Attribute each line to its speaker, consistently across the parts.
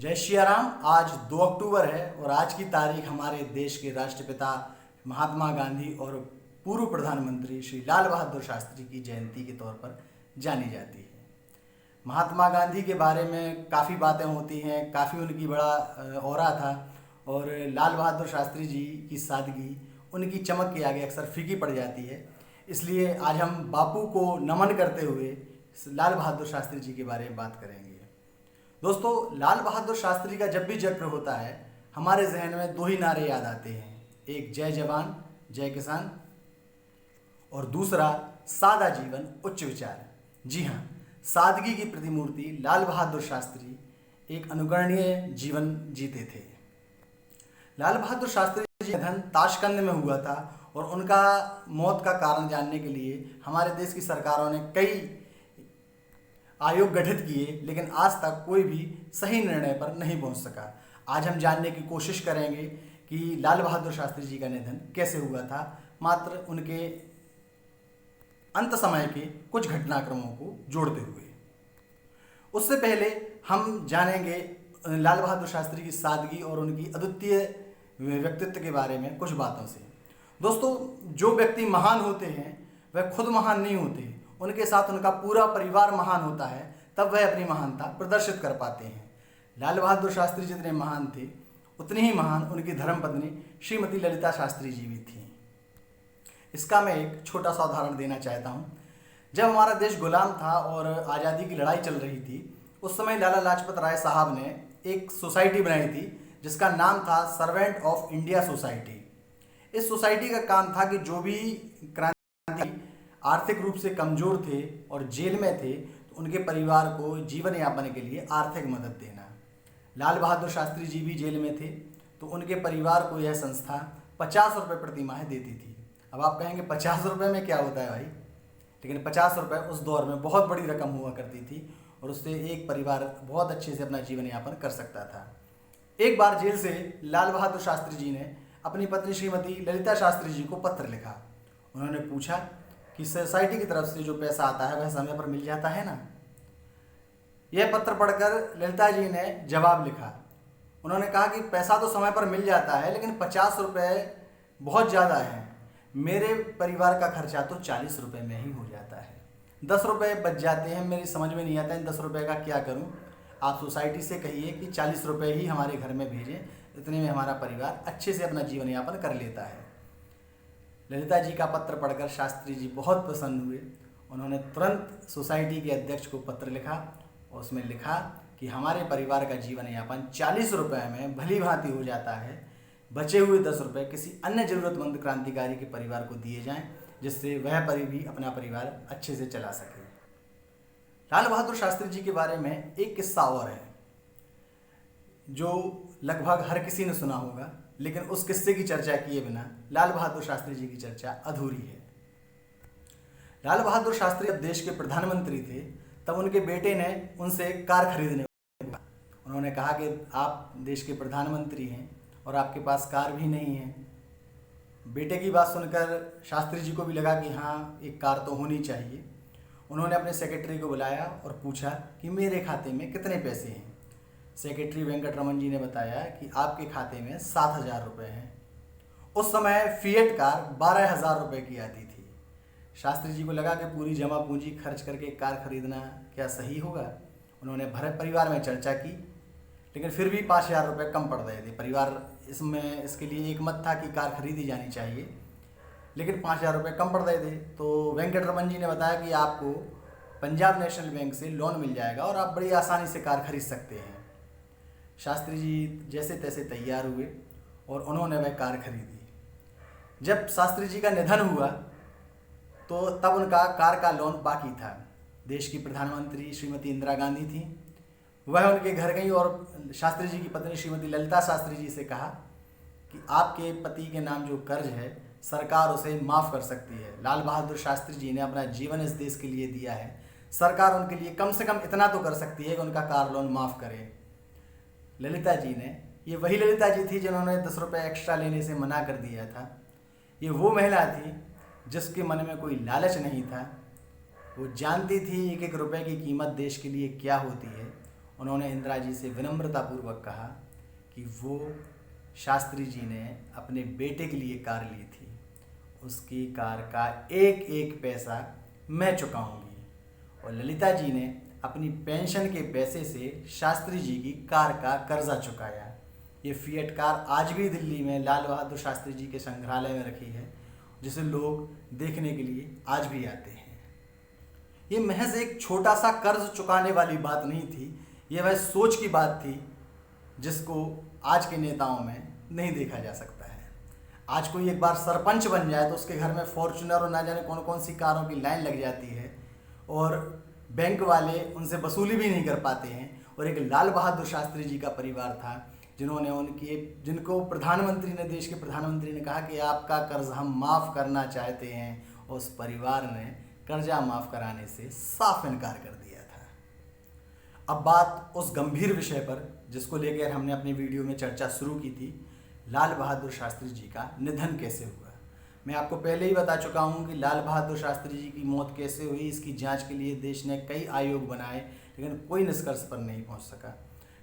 Speaker 1: जय श्री राम। आज 2 अक्टूबर है और आज की तारीख हमारे देश के राष्ट्रपिता महात्मा गांधी और पूर्व प्रधानमंत्री श्री लाल बहादुर शास्त्री की जयंती के तौर पर जानी जाती है। महात्मा गांधी के बारे में काफ़ी बातें होती हैं, काफ़ी उनकी बड़ा ऑरा था और लाल बहादुर शास्त्री जी की सादगी उनकी चमक के आगे अक्सर फीकी पड़ जाती है। इसलिए आज हम बापू को नमन करते हुए लाल बहादुर शास्त्री जी के बारे में बात करेंगे। दोस्तों, लाल बहादुर शास्त्री का जब भी जिक्र होता है हमारे जहन में 2 ही नारे याद आते हैं, एक जय जवान जय किसान और दूसरा सादा जीवन उच्च विचार। जी हाँ, सादगी की प्रतिमूर्ति लाल बहादुर शास्त्री एक अनुकरणीय जीवन जीते थे। लाल बहादुर शास्त्री जी का निधन ताशकंद में हुआ था और उनका मौत का कारण जानने के लिए हमारे देश की सरकारों ने कई आयोग गठित किए, लेकिन आज तक कोई भी सही निर्णय पर नहीं पहुंच सका। आज हम जानने की कोशिश करेंगे कि लाल बहादुर शास्त्री जी का निधन कैसे हुआ था, मात्र उनके अंत समय के कुछ घटनाक्रमों को जोड़ते हुए। उससे पहले हम जानेंगे लाल बहादुर शास्त्री की सादगी और उनकी अद्वितीय व्यक्तित्व के बारे में कुछ बातों से। दोस्तों, जो व्यक्ति महान होते हैं वह खुद महान नहीं होते, उनके साथ उनका पूरा परिवार महान होता है, तब वह अपनी महानता प्रदर्शित कर पाते हैं। लाल बहादुर शास्त्री जितने महान थे उतनी ही महान उनकी धर्मपत्नी श्रीमती ललिता शास्त्री जी भी थीं। इसका मैं एक छोटा सा उदाहरण देना चाहता हूँ। जब हमारा देश गुलाम था और आज़ादी की लड़ाई चल रही थी, उस समय लाला लाजपत राय साहब ने एक सोसाइटी बनाई थी जिसका नाम था सर्वेंट ऑफ इंडिया सोसाइटी। इस सोसाइटी का काम था कि जो भी क्रांति आर्थिक रूप से कमज़ोर थे और जेल में थे तो उनके परिवार को जीवन यापन के लिए आर्थिक मदद देना। लाल बहादुर शास्त्री जी भी जेल में थे तो उनके परिवार को यह संस्था 50 रुपये प्रति माह देती थी। अब आप कहेंगे 50 रुपये में क्या होता है भाई, लेकिन 50 रुपये उस दौर में बहुत बड़ी रकम हुआ करती थी और उससे एक परिवार बहुत अच्छे से अपना जीवन यापन कर सकता था। एक बार जेल से लाल बहादुर शास्त्री जी ने अपनी पत्नी श्रीमती ललिता शास्त्री जी को पत्र लिखा। उन्होंने पूछा कि सोसाइटी की तरफ से जो पैसा आता है वह समय पर मिल जाता है ना। यह पत्र पढ़कर ललिता जी ने जवाब लिखा। उन्होंने कहा कि पैसा तो समय पर मिल जाता है, लेकिन 50 रुपये बहुत ज़्यादा है। मेरे परिवार का खर्चा तो 40 रुपये में ही हो जाता है, 10 रुपये बच जाते हैं। मेरी समझ में नहीं आता इन 10 रुपये का क्या करूं। आप सोसाइटी से कहिए कि 40 रुपये ही हमारे घर में भेजें, इतने में हमारा परिवार अच्छे से अपना जीवन यापन कर लेता है। ललिता जी का पत्र पढ़कर शास्त्री जी बहुत प्रसन्न हुए। उन्होंने तुरंत सोसाइटी के अध्यक्ष को पत्र लिखा और उसमें लिखा कि हमारे परिवार का जीवन यापन 40 रुपये में भली भांति हो जाता है, बचे हुए 10 रुपये किसी अन्य ज़रूरतमंद क्रांतिकारी के परिवार को दिए जाएं, जिससे वह भी अपना परिवार अच्छे से चला सके। लाल बहादुर शास्त्री जी के बारे में एक किस्सा और है जो लगभग हर किसी ने सुना होगा, लेकिन उस किस्से की चर्चा किए बिना लाल बहादुर शास्त्री जी की चर्चा अधूरी है। लाल बहादुर शास्त्री जब देश के प्रधानमंत्री थे तब उनके बेटे ने उनसे कार खरीदने को कहा। उन्होंने कहा कि आप देश के प्रधानमंत्री हैं और आपके पास कार भी नहीं है। बेटे की बात सुनकर शास्त्री जी को भी लगा कि हाँ, एक कार तो होनी चाहिए। उन्होंने अपने सेक्रेटरी को बुलाया और पूछा कि मेरे खाते में कितने पैसे हैं। सेक्रेटरी वेंकट रमन जी ने बताया कि आपके खाते में 7,000 रुपये हैं। उस समय फिएट कार 12,000 रुपये की आती थी। शास्त्री जी को लगा कि पूरी जमा पूंजी खर्च करके कार खरीदना क्या सही होगा। उन्होंने भरत परिवार में चर्चा की, लेकिन फिर भी 5,000 रुपये कम पड़ रहे थे। परिवार इसके लिए एक मत था कि कार खरीदी जानी चाहिए, लेकिन 5,000 रुपये कम पड़ रहे थे। तो वेंकट रमन जी ने बताया कि आपको पंजाब नेशनल बैंक से लोन मिल जाएगा और आप बड़ी आसानी से कार खरीद सकते हैं। शास्त्री जी जैसे तैसे तैयार हुए और उन्होंने वह कार खरीदी। जब शास्त्री जी का निधन हुआ तो तब उनका कार का लोन बाकी था। देश की प्रधानमंत्री श्रीमती इंदिरा गांधी थी, वह उनके घर गई और शास्त्री जी की पत्नी श्रीमती ललिता शास्त्री जी से कहा कि आपके पति के नाम जो कर्ज है सरकार उसे माफ़ कर सकती है। लाल बहादुर शास्त्री जी ने अपना जीवन इस देश के लिए दिया है, सरकार उनके लिए कम से कम इतना तो कर सकती है कि उनका कार लोन माफ़ करे। ललिता जी ने, ये वही ललिता जी थी जिन्होंने 10 रुपये एक्स्ट्रा लेने से मना कर दिया था। ये वो महिला थी जिसके मन में कोई लालच नहीं था। वो जानती थी एक एक रुपये की कीमत देश के लिए क्या होती है। उन्होंने इंदिरा जी से विनम्रतापूर्वक कहा कि वो शास्त्री जी ने अपने बेटे के लिए कार ली थी, उसकी कार का एक एक पैसा मैं चुकाऊंगी। और ललिता जी ने अपनी पेंशन के पैसे से शास्त्री जी की कार का कर्जा चुकाया। ये फिएट कार आज भी दिल्ली में लाल बहादुर शास्त्री जी के संग्रहालय में रखी है, जिसे लोग देखने के लिए आज भी आते हैं। ये महज एक छोटा सा कर्ज चुकाने वाली बात नहीं थी, ये वह सोच की बात थी जिसको आज के नेताओं में नहीं देखा जा सकता है। आज कोई एक बार सरपंच बन जाए तो उसके घर में फॉर्च्यूनर और ना जाने कौन कौन सी कारों की लाइन लग जाती है और बैंक वाले उनसे वसूली भी नहीं कर पाते हैं। और एक लाल बहादुर शास्त्री जी का परिवार था जिनको प्रधानमंत्री ने, देश के प्रधानमंत्री ने कहा कि आपका कर्ज हम माफ़ करना चाहते हैं, और उस परिवार ने कर्जा माफ़ कराने से साफ इनकार कर दिया था। अब बात उस गंभीर विषय पर जिसको लेकर हमने अपनी वीडियो में चर्चा शुरू की थी, लाल बहादुर शास्त्री जी का निधन कैसे हुआ। मैं आपको पहले ही बता चुका हूँ कि लाल बहादुर शास्त्री जी की मौत कैसे हुई, इसकी जांच के लिए देश ने कई आयोग बनाए, लेकिन कोई निष्कर्ष पर नहीं पहुँच सका।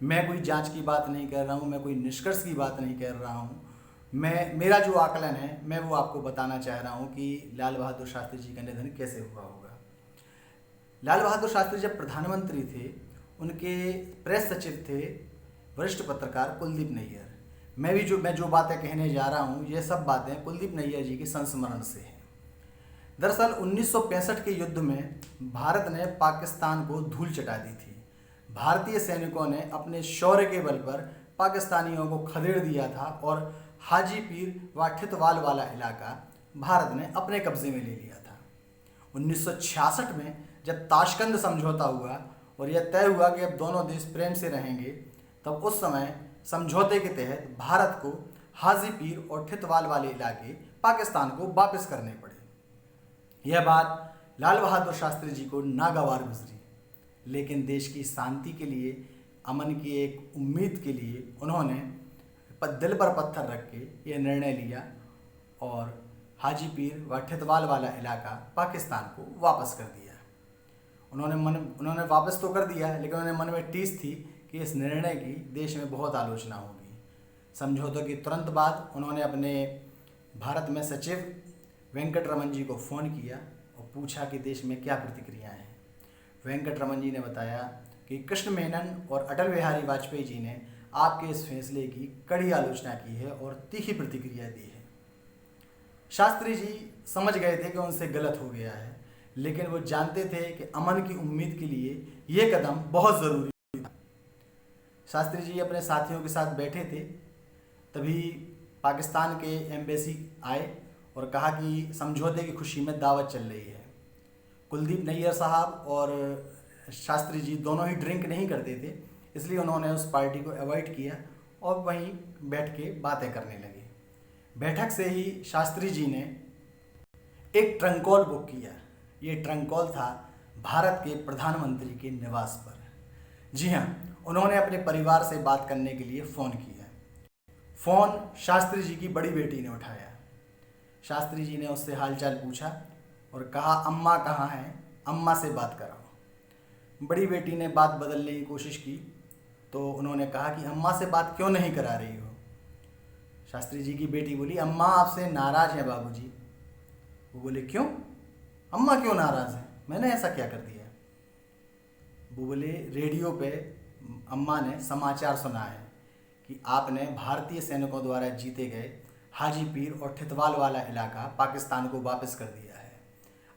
Speaker 1: मैं कोई जांच की बात नहीं कर रहा हूँ, मैं कोई निष्कर्ष की बात नहीं कर रहा हूँ। मेरा जो आकलन है मैं वो आपको बताना चाह रहा हूँ कि लाल बहादुर शास्त्री जी का निधन कैसे हुआ होगा। लाल बहादुर शास्त्री जब प्रधानमंत्री थे, उनके प्रेस सचिव थे वरिष्ठ पत्रकार कुलदीप नैयर। मैं जो बातें कहने जा रहा हूँ, ये सब बातें कुलदीप नैयर जी के संस्मरण से हैं। दरअसल 1965 के युद्ध में भारत ने पाकिस्तान को धूल चटा दी थी। भारतीय सैनिकों ने अपने शौर्य के बल पर पाकिस्तानियों को खदेड़ दिया था और हाजीपीर व ठितवाल वाला इलाका भारत ने अपने कब्जे में ले लिया था। 1966 में जब ताशकंद समझौता हुआ और यह तय हुआ कि अब दोनों देश प्रेम से रहेंगे, तब उस समय समझौते के तहत भारत को हाजीपीर और ठितवाल वाले इलाके पाकिस्तान को वापस करने पड़े। यह बात लाल बहादुर शास्त्री जी को नागवार गुजरी, लेकिन देश की शांति के लिए, अमन की एक उम्मीद के लिए उन्होंने दिल पर पत्थर रख के यह निर्णय लिया और हाजीपीर व ठितवाल वाला इलाका पाकिस्तान को वापस कर दिया। उन्होंने वापस तो कर दिया, लेकिन उन्हें मन में टीस थी कि इस निर्णय की देश में बहुत आलोचना होगी। समझौते के तुरंत बाद उन्होंने अपने भारत में सचिव वेंकटरमन जी को फ़ोन किया और पूछा कि देश में क्या प्रतिक्रिया है। वेंकटरमन जी ने बताया कि कृष्ण मेनन और अटल बिहारी वाजपेयी जी ने आपके इस फैसले की कड़ी आलोचना की है और तीखी प्रतिक्रिया दी है। शास्त्री जी समझ गए थे कि उनसे गलत हो गया है, लेकिन वो जानते थे कि अमन की उम्मीद के लिए ये कदम बहुत ज़रूरी था। शास्त्री जी अपने साथियों के साथ बैठे थे, तभी पाकिस्तान के एम्बेसी आए और कहा कि समझौते की खुशी में दावत चल रही है। कुलदीप नैयर साहब और शास्त्री जी दोनों ही ड्रिंक नहीं करते थे, इसलिए उन्होंने उस पार्टी को अवॉइड किया और वहीं बैठ के बातें करने लगे। बैठक से ही शास्त्री जी ने एक ट्रंक कॉल बुक किया। ये ट्रंक कॉल था भारत के प्रधानमंत्री के निवास पर। जी हाँ, उन्होंने अपने परिवार से बात करने के लिए फ़ोन किया। फ़ोन शास्त्री जी की बड़ी बेटी ने उठाया। शास्त्री जी ने उससे हालचाल पूछा और कहा, अम्मा कहाँ हैं, अम्मा से बात कराओ। बड़ी बेटी ने बात बदलने की कोशिश की तो उन्होंने कहा कि अम्मा से बात क्यों नहीं करा रही हो। शास्त्री जी की बेटी बोली, अम्मा आपसे नाराज़ हैं बाबूजी। वो बोले, क्यों, अम्मा क्यों नाराज़ हैं, मैंने ऐसा क्या कर दिया। वो बोले, रेडियो पे अम्मा ने समाचार सुना है कि आपने भारतीय सैनिकों द्वारा जीते गए हाजीपीर और ठितवाल वाला इलाका पाकिस्तान को वापस कर दिया है।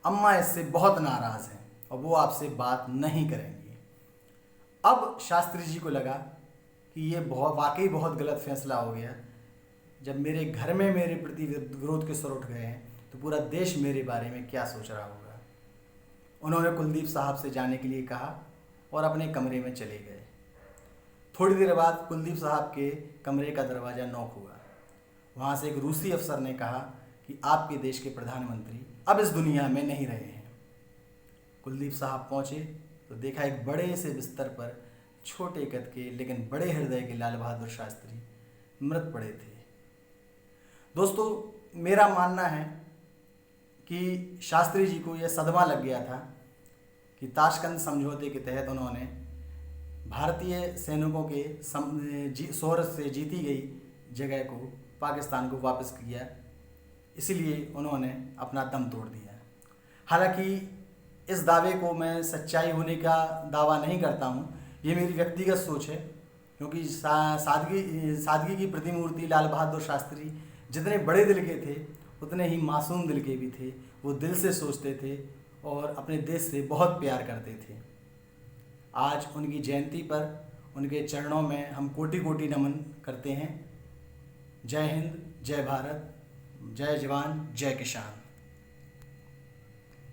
Speaker 1: अम्मा इससे बहुत नाराज़ हैं और वो आपसे बात नहीं करेंगी। अब शास्त्री जी को लगा कि ये वाकई बहुत गलत फैसला हो गया। जब मेरे घर में मेरे प्रति विरोध के सुर उठ गए हैं तो पूरा देश मेरे बारे में क्या सोच रहा होगा। उन्होंने कुलदीप साहब से जाने के लिए कहा और अपने कमरे में चले गए। थोड़ी देर बाद कुलदीप साहब के कमरे का दरवाज़ा नॉक हुआ। वहाँ से एक रूसी अफसर ने कहा कि आपके देश के प्रधानमंत्री अब इस दुनिया में नहीं रहे हैं। कुलदीप साहब पहुँचे तो देखा एक बड़े से बिस्तर पर छोटे कद के लेकिन बड़े हृदय के लाल बहादुर शास्त्री मृत पड़े थे। दोस्तों, मेरा मानना है कि शास्त्री जी को यह सदमा लग गया था कि ताशकंद समझौते के तहत उन्होंने भारतीय सैनिकों के शोहरत से जीती गई जगह को, पाकिस्तान को वापस किया, इसलिए उन्होंने अपना दम तोड़ दिया। हालांकि इस दावे को मैं सच्चाई होने का दावा नहीं करता हूँ, ये मेरी व्यक्तिगत सोच है, क्योंकि सादगी की प्रतिमूर्ति लाल बहादुर शास्त्री जितने बड़े दिल के थे उतने ही मासूम दिल के भी थे। वो दिल से सोचते थे और अपने देश से बहुत प्यार करते थे। आज उनकी जयंती पर उनके चरणों में हम कोटि कोटि नमन करते हैं। जय हिंद, जय भारत, जय जवान, जय किसान।